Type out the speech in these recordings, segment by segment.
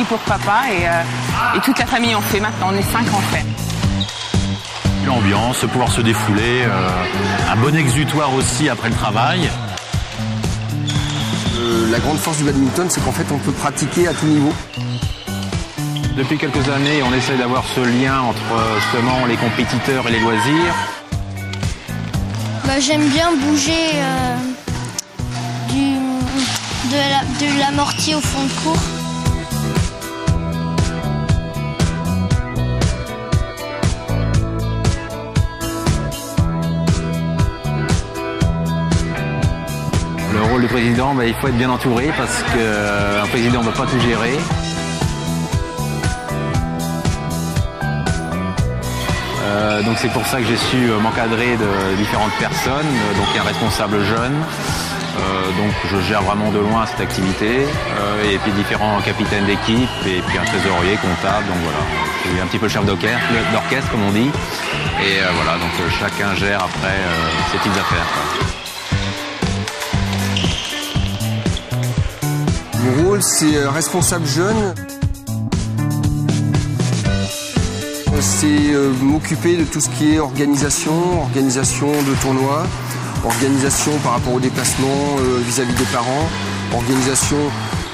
pour papa et toute la famille en fait maintenant. On est 5 en fait. L'ambiance, pouvoir se défouler, un bon exutoire aussi après le travail. La grande force du badminton, c'est qu'en fait, on peut pratiquer à tout niveau. Depuis quelques années, on essaie d'avoir ce lien entre justement les compétiteurs et les loisirs. J'aime bien bouger de l'amorti au fond de cours. Le rôle du président, il faut être bien entouré parce qu'un président ne va pas tout gérer. Donc c'est pour ça que j'ai su m'encadrer de différentes personnes, donc un responsable jeune, donc je gère vraiment de loin cette activité, et puis différents capitaines d'équipe, et puis un trésorier, comptable, donc voilà, je suis un petit peu le chef d'orchestre comme on dit, et voilà, donc chacun gère après ses petites affaires, quoi. Mon rôle, c'est responsable jeune. C'est m'occuper de tout ce qui est organisation de tournois, organisation par rapport aux déplacements vis-à-vis des parents, organisation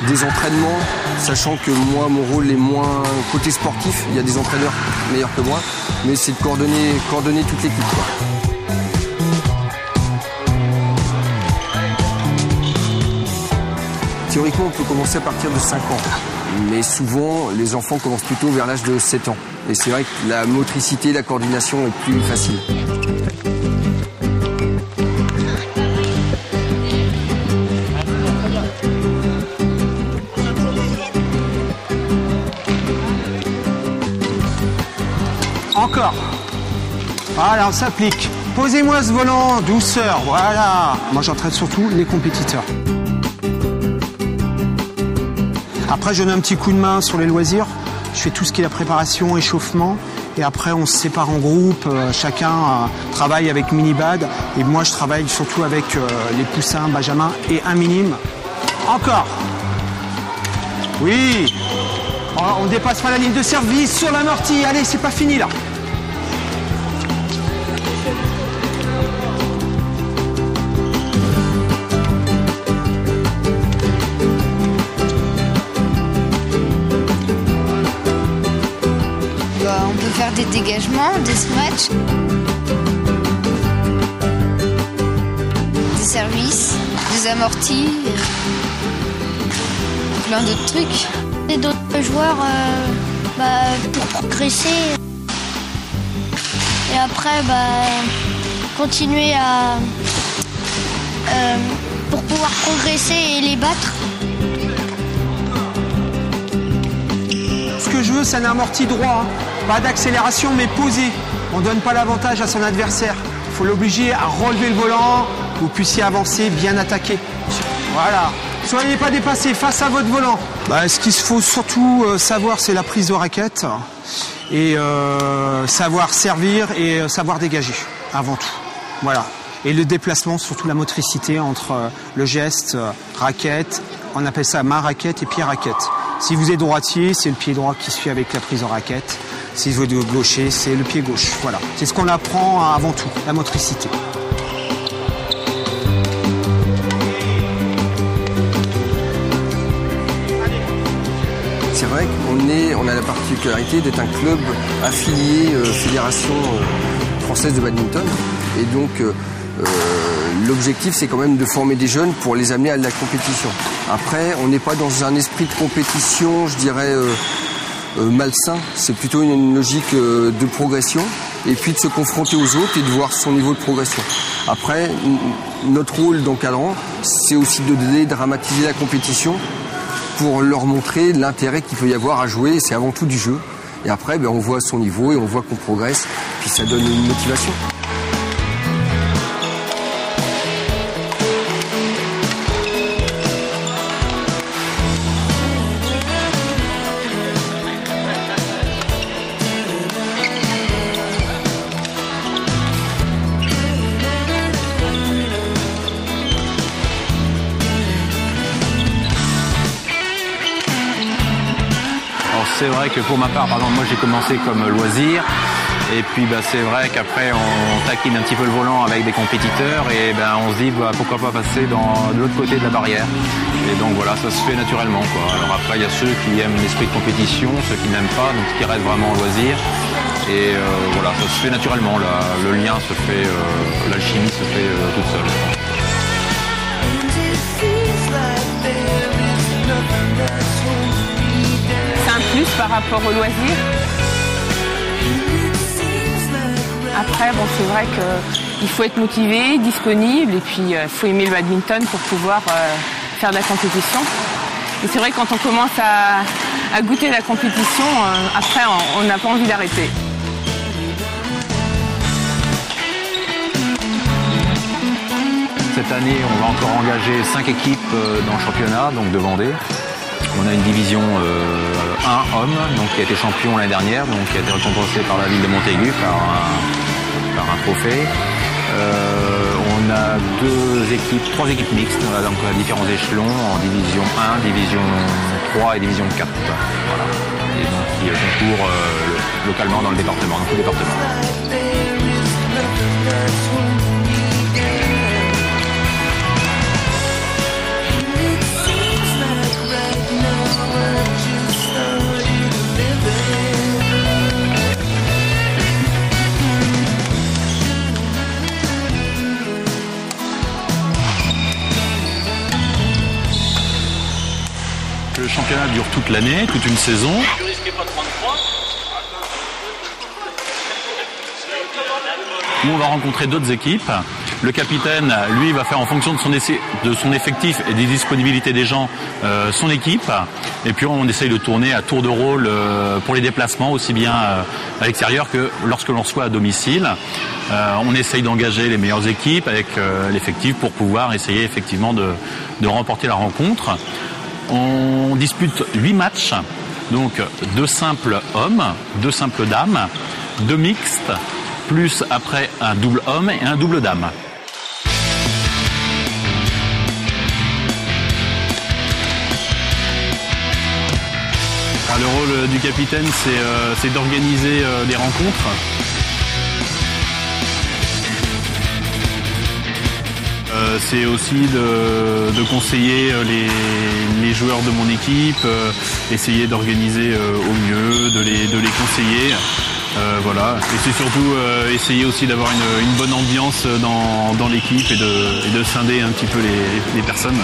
des entraînements, sachant que moi, mon rôle est moins côté sportif, il y a des entraîneurs meilleurs que moi, mais c'est de coordonner toute l'équipe, quoi. Théoriquement, on peut commencer à partir de 5 ans. Mais souvent, les enfants commencent plutôt vers l'âge de 7 ans. Et c'est vrai que la motricité, la coordination est plus facile. Encore. Voilà, on s'applique. Posez-moi ce volant, douceur, voilà. Moi, j'entraîne surtout les compétiteurs. Après, je donne un petit coup de main sur les loisirs. Je fais tout ce qui est la préparation, échauffement. Et après, on se sépare en groupe. Chacun travaille avec mini-bad. Et moi, je travaille surtout avec les poussins, benjamin et un minime. Encore. Oui. On dépasse pas la ligne de service sur l'amorti. Allez, c'est pas fini là. On peut faire des dégagements, des swatchs, des services, des amortis, plein d'autres trucs. Et d'autres joueurs pour progresser et après continuer pour pouvoir progresser et les battre. Ce que je veux, c'est un amorti droit. Pas d'accélération, mais posé. On ne donne pas l'avantage à son adversaire. Il faut l'obliger à relever le volant, que vous puissiez avancer, bien attaquer. Voilà. Soyez pas dépassés face à votre volant. Ce qu'il faut surtout savoir, c'est la prise de raquette et savoir servir et savoir dégager avant tout. Voilà. Et le déplacement, surtout la motricité entre le geste, raquette, on appelle ça main raquette et pied raquette. Si vous êtes droitier, c'est le pied droit qui suit avec la prise en raquette. Si vous êtes gaucher, c'est le pied gauche. Voilà. C'est ce qu'on apprend avant tout, la motricité. C'est vrai qu'on a la particularité d'être un club affilié Fédération française de badminton. Et donc, l'objectif, c'est quand même de former des jeunes pour les amener à la compétition. Après, on n'est pas dans un esprit de compétition, je dirais, malsain. C'est plutôt une logique de progression et puis de se confronter aux autres et de voir son niveau de progression. Après, notre rôle d'encadrant, c'est aussi de dédramatiser la compétition pour leur montrer l'intérêt qu'il peut y avoir à jouer. C'est avant tout du jeu. Et après, on voit son niveau et on voit qu'on progresse. Puis ça donne une motivation. c'est vrai que pour ma part, par exemple, moi j'ai commencé comme loisir. Et puis c'est vrai qu'après on taquine un petit peu le volant avec des compétiteurs et on se dit pourquoi pas passer de l'autre côté de la barrière. Et donc voilà, ça se fait naturellement, quoi. Alors après il y a ceux qui aiment l'esprit de compétition, ceux qui n'aiment pas, donc qui restent vraiment en loisir. Et voilà, ça se fait naturellement, le lien se fait, l'alchimie se fait toute seule. C'est un plus par rapport au loisir. Après, c'est vrai qu'il faut être motivé, disponible, et puis il faut aimer le badminton pour pouvoir faire de la compétition. Et c'est vrai que quand on commence à goûter la compétition, après, on n'a pas envie d'arrêter. Cette année, on va encore engager 5 équipes dans le championnat, donc de Vendée. On a une division 1 hommes, donc qui a été champion l'année dernière, donc qui a été récompensé par la ville de Montaigu par un trophée. On a 3 équipes mixtes, donc à différents échelons, en division 1, division 3 et division 4. Voilà. Et donc qui concourent localement dans le département, dans tout le département. Le championnat dure toute l'année, toute une saison. Nous, on va rencontrer d'autres équipes. Le capitaine, lui, va faire en fonction de son effectif et des disponibilités des gens, son équipe. Et puis, on essaye de tourner à tour de rôle pour les déplacements, aussi bien à l'extérieur que lorsque l'on soit à domicile. On essaye d'engager les meilleures équipes avec l'effectif pour pouvoir essayer effectivement de remporter la rencontre. On dispute 8 matchs, donc 2 simples hommes, 2 simples dames, 2 mixtes, plus après un double homme et un double dame. Alors, le rôle du capitaine, c'est d'organiser des rencontres. C'est aussi de conseiller les joueurs de mon équipe, essayer d'organiser au mieux, de les conseiller. Voilà. Et c'est surtout essayer aussi d'avoir une bonne ambiance dans l'équipe et de scinder un petit peu les personnes.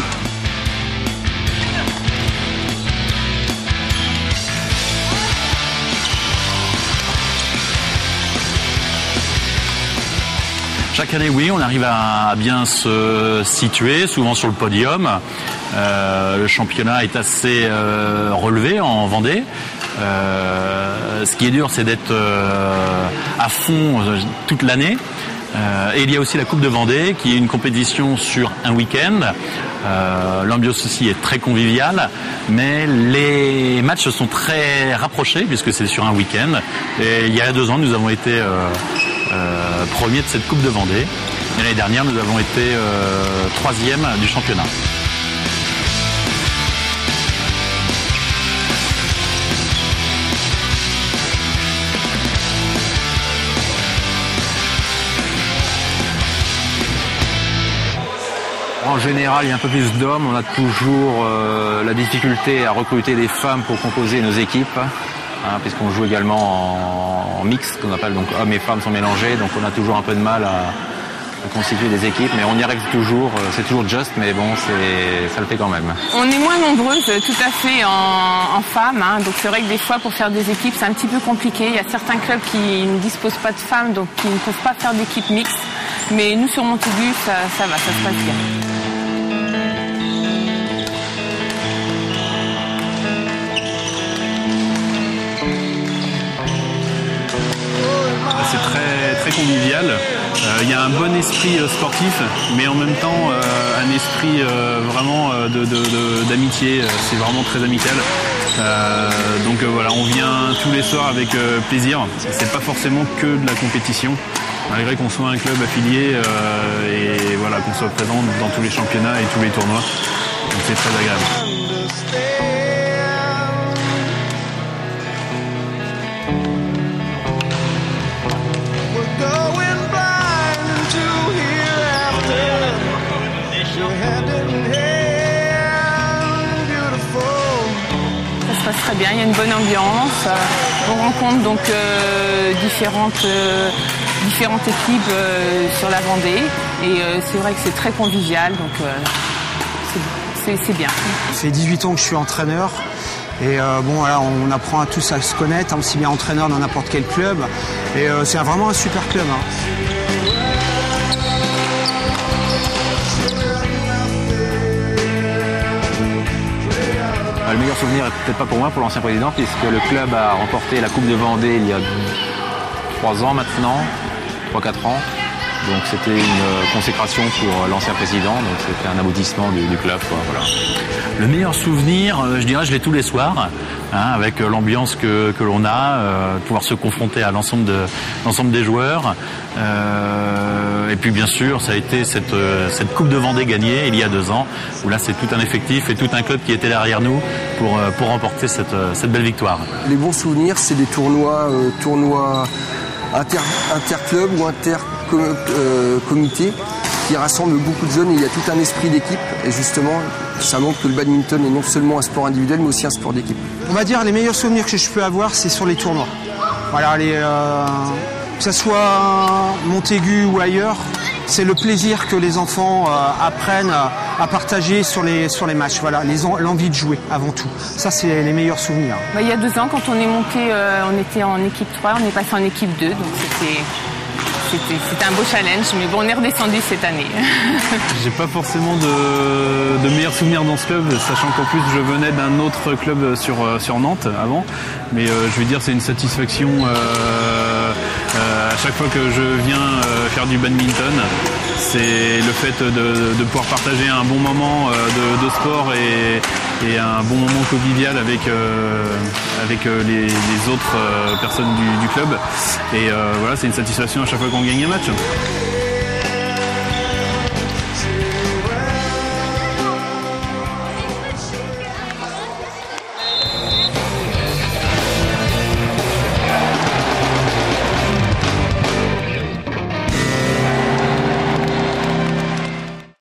Chaque année, oui, on arrive à bien se situer, souvent sur le podium. Le championnat est assez relevé en Vendée. Ce qui est dur, c'est d'être à fond toute l'année. Et il y a aussi la Coupe de Vendée, qui est une compétition sur un week-end. L'ambiance aussi est très conviviale, mais les matchs sont très rapprochés puisque c'est sur un week-end. Et il y a 2 ans, nous avons été premiers de cette Coupe de Vendée. Et l'année dernière, nous avons été 3e du championnat. En général, il y a un peu plus d'hommes. On a toujours la difficulté à recruter des femmes pour composer nos équipes, puisqu'on joue également en mix, qu'on appelle donc hommes et femmes sont mélangés. Donc on a toujours un peu de mal à constituer des équipes, mais on y arrive toujours. C'est toujours juste, mais bon, ça le fait quand même. On est moins nombreuses tout à fait en femmes, donc c'est vrai que des fois pour faire des équipes c'est un petit peu compliqué. Il y a certains clubs qui ne disposent pas de femmes, donc qui ne peuvent pas faire d'équipe mixte. Mais nous sur Montaigu, ça va, ça se passe bien. C'est très convivial. Il y a un bon esprit sportif, mais en même temps un esprit vraiment d'amitié. C'est vraiment très amical. Donc voilà, on vient tous les soirs avec plaisir. C'est pas forcément que de la compétition, malgré qu'on soit un club affilié et voilà, qu'on soit présent dans tous les championnats et tous les tournois. Donc c'est très agréable. très bien, il y a une bonne ambiance. On rencontre donc différentes équipes sur la Vendée et c'est vrai que c'est très convivial, donc c'est bien. Ça fait 18 ans que je suis entraîneur et bon, voilà, on apprend à tous à se connaître, aussi bien entraîneur dans n'importe quel club et c'est vraiment un super club. Le meilleur souvenir est peut-être pas pour moi, pour l'ancien président, puisque le club a remporté la Coupe de Vendée il y a 3 ans maintenant, 3-4 ans. Donc c'était une consécration pour l'ancien président, donc c'était un aboutissement du club, quoi, voilà. Le meilleur souvenir, je dirais, je l'ai tous les soirs, avec l'ambiance que l'on a, pouvoir se confronter à l'ensemble des joueurs. Et puis bien sûr, ça a été cette Coupe de Vendée gagnée il y a 2 ans, où là c'est tout un effectif et tout un club qui était derrière nous pour remporter cette belle victoire. Les bons souvenirs, c'est des tournois interclubs ou intercomités qui rassemblent beaucoup de jeunes et il y a tout un esprit d'équipe et justement ça montre que le badminton est non seulement un sport individuel mais aussi un sport d'équipe. On va dire les meilleurs souvenirs que je peux avoir, c'est sur les tournois. Voilà, que ce soit Montaigu ou ailleurs, c'est le plaisir que les enfants apprennent à partager sur les matchs. Voilà, l'envie de jouer avant tout. Ça, c'est les meilleurs souvenirs. Il y a 2 ans, quand on est monté, on était en équipe 3, on est passé en équipe 2, donc c'était un beau challenge, mais bon, on est redescendu cette année. J'ai pas forcément de meilleurs souvenirs dans ce club, sachant qu'en plus je venais d'un autre club sur Nantes avant. Mais je veux dire, c'est une satisfaction à chaque fois que je viens faire du badminton. C'est le fait de pouvoir partager un bon moment de sport et un bon moment convivial avec les autres personnes du club. Et voilà, c'est une satisfaction à chaque fois qu'on gagne un match.